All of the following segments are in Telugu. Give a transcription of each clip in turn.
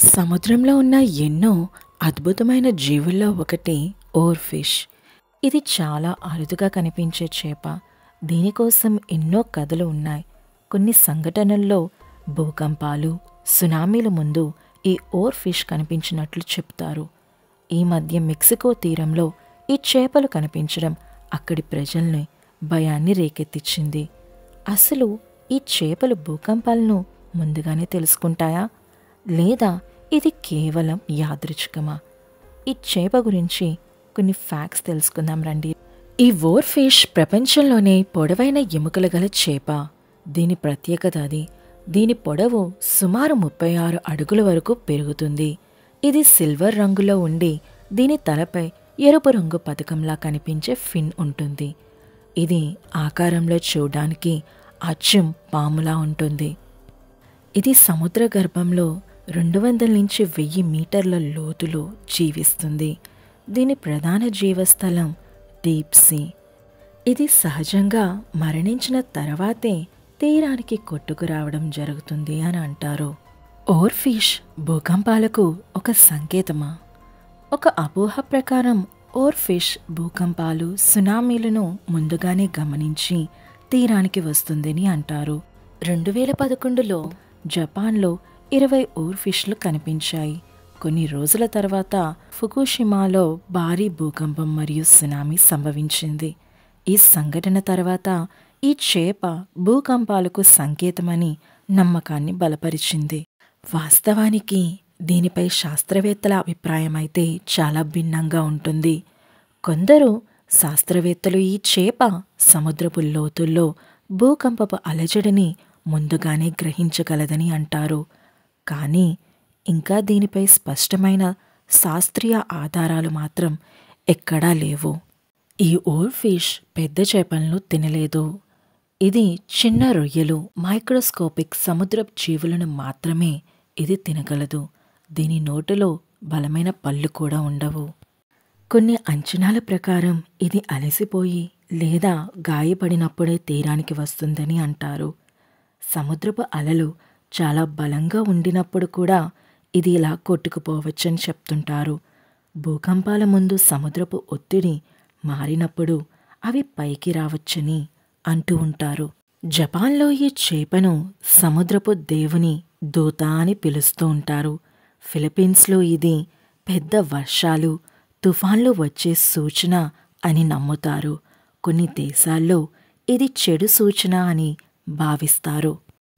సముద్రంలో ఉన్న ఎన్నో అద్భుతమైన జీవుల్లో ఒకటి ఓర్ ఫిష్. ఇది చాలా అరుదుగా కనిపించే చేప. దీనికోసం ఎన్నో కథలు ఉన్నాయి. కొన్ని సంఘటనల్లో భూకంపాలు, సునామీల ముందు ఈ ఓర్ ఫిష్ కనిపించినట్లు చెప్తారు. ఈ మధ్య మెక్సికో తీరంలో ఈ చేపలు కనిపించడం అక్కడి ప్రజల్ని భయాన్ని రేకెత్తించింది. అసలు ఈ చేపలు భూకంపాలను ముందుగానే తెలుసుకుంటాయా, లేదా ఇది కేవలం యాదృచ్ఛికమా? ఈ చేప గురించి కొన్ని ఫ్యాక్ట్స్ తెలుసుకుందాం రండి. ఈ ఓర్ ఫిష్ ప్రపంచంలోనే పొడవైన ఎముకలు గల చేప. దీని ప్రత్యేకత అది. దీని పొడవు సుమారు 36 అడుగుల వరకు పెరుగుతుంది. ఇది సిల్వర్ రంగులో ఉండి దీని తలపై ఎరుపు రంగు పథకంలా కనిపించే ఫిన్ ఉంటుంది. ఇది ఆకారంలో చూడడానికి అచ్చం పాములా ఉంటుంది. ఇది సముద్ర గర్భంలో 200 నుంచి 1000 మీటర్ల లోతులో జీవిస్తుంది. దీని ప్రధాన జీవస్థలం డీప్ సీ. ఇది సహజంగా మరణించిన తర్వాతే తీరానికి కొట్టుకురావడం జరుగుతుంది అని అంటారు. ఓర్ ఫిష్ భూకంపాలకు ఒక సంకేతమా? ఒక అపోహ ప్రకారం ఓర్ ఫిష్ భూకంపాలు, సునామీలను ముందుగానే గమనించి తీరానికి వస్తుందని అంటారు. 2011లో జపాన్లో 20 ఓర్ ఫిష్లు కనిపించాయి. కొన్ని రోజుల తర్వాత ఫుకుషిమాలో భారీ భూకంపం మరియు సునామీ సంభవించింది. ఈ సంఘటన తర్వాత ఈ చేప భూకంపాలకు సంకేతమని నమ్మకాన్ని బలపరిచింది. వాస్తవానికి దీనిపై శాస్త్రవేత్తల అభిప్రాయం అయితే చాలా భిన్నంగా ఉంటుంది. కొందరు శాస్త్రవేత్తలు ఈ చేప సముద్రపు లోతుల్లో భూకంపపు అలజడిని ముందుగానే గ్రహించగలదని అంటారు. కానీ ఇంకా దీనిపై స్పష్టమైన శాస్త్రీయ ఆధారాలు మాత్రం ఎక్కడా లేవు. ఈ ఓర్ ఫిష్ పెద్ద చేపలను తినలేదు. ఇది చిన్న రొయ్యలు, మైక్రోస్కోపిక్ సముద్రపు జీవులను మాత్రమే ఇది తినగలదు. దీని నోటిలో బలమైన పళ్ళు కూడా ఉండవు. కొన్ని అంచనాల ప్రకారం ఇది అలసిపోయి లేదా గాయపడినప్పుడే తీరానికి వస్తుందని అంటారు. సముద్రపు అలలు చాలా బలంగా ఉండినప్పుడు కూడా ఇది ఇలా కొట్టుకుపోవచ్చని చెప్తుంటారు. భూకంపాల ముందు సముద్రపు ఒత్తిడి మారినప్పుడు అవి పైకి రావచ్చని అంటూ ఉంటారు. జపాన్లో ఈ చేపను సముద్రపు దేవుని దూత అని పిలుస్తూ ఉంటారు. ఫిలిప్పీన్స్లో ఇది పెద్ద వర్షాలు, తుఫాన్లు వచ్చే సూచన అని నమ్ముతారు. కొన్ని దేశాల్లో ఇది చెడు సూచన అని భావిస్తారు.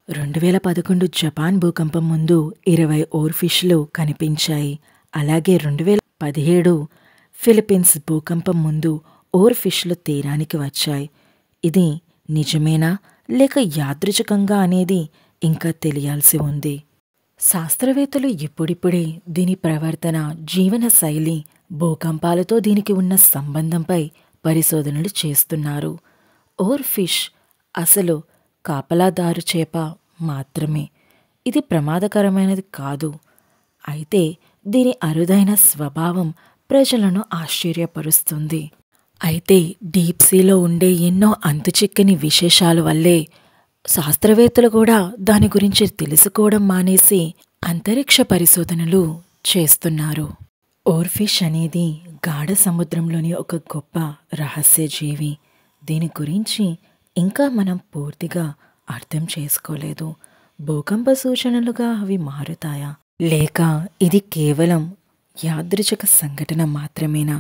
2011 జపాన్ భూకంపం ముందు 20 ఓర్ ఫిష్లు కనిపించాయి. అలాగే 2017 ఫిలిప్పీన్స్ భూకంపం ముందు ఓర్ ఫిష్లు తీరానికి వచ్చాయి. ఇది నిజమేనా లేక యాదృచ్ఛికంగా అనేది ఇంకా తెలియాల్సి ఉంది. శాస్త్రవేత్తలు ఇప్పుడిప్పుడే దీని ప్రవర్తన, జీవన శైలి, భూకంపాలతో దీనికి ఉన్న సంబంధంపై పరిశోధనలు చేస్తున్నారు. ఓర్ ఫిష్ అసలు కాపలాదారు చేప మాత్రమే. ఇది ప్రమాదకరమైనది కాదు. అయితే దీని అరుదైన స్వభావం ప్రజలను ఆశ్చర్యపరుస్తుంది. అయితే డీప్ సీలో ఉండే ఎన్నో అంతుచిక్కని విశేషాల వల్లే శాస్త్రవేత్తలు కూడా దాని గురించి తెలుసుకోవడం మానేసి అంతరిక్ష పరిశోధనలు చేస్తున్నారు. ఓర్ ఫిష్ అనేది గాఢ సముద్రంలోని ఒక గొప్ప రహస్య జీవి. దీని గురించి ఇంకా మనం పూర్తిగా అర్థం చేసుకోలేదు. భూకంప సూచనలుగా అవి మారుతాయా, లేక ఇది కేవలం యాదృచ్ఛిక సంఘటన మాత్రమేనా?